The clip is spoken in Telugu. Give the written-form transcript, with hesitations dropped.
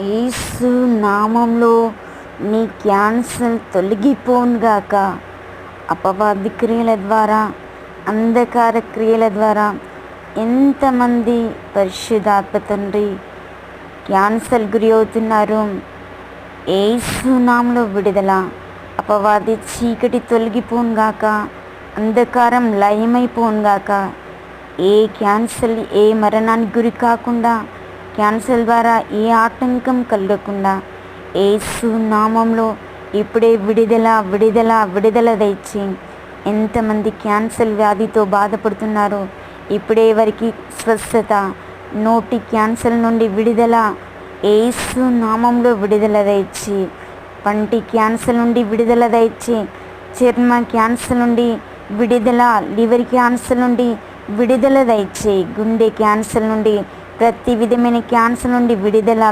యేసు నామంలో నీ క్యాన్సర్ తొలగిపోనుగాక. అపవాది క్రియల ద్వారా, అంధకార క్రియల ద్వారా ఎంతమంది పరిశుద్ధాత్మ తండ్రి క్యాన్సర్ గురి అవుతున్నారు. యేసు నామంలో విడుదల. అపవాది చీకటి తొలగిపోనుగాక, అంధకారం లయమైపోనుగాక. ఏ క్యాన్సర్, ఏ మరణానికి గురి కాకుండా, క్యాన్సర్ ద్వారా ఏ ఆటంకం కలగకుండా యేసు నామంలో ఇప్పుడే విడుదల విడుదల విడుదల దయచి. ఎంతమంది క్యాన్సర్ వ్యాధితో బాధపడుతున్నారో ఇప్పుడే వారికి స్వస్థత. నోటి క్యాన్సర్ నుండి విడుదల యేసు నామంలో విడుదల దయచి. పంటి క్యాన్సర్ నుండి విడుదల దయచి. చర్మ క్యాన్సర్ నుండి విడుదల, లివర్ క్యాన్సర్ నుండి విడుదల దయచి. గుండె క్యాన్సర్ నుండి, ప్రతి విధమైన క్యాన్సర్ నుండి విడుదల.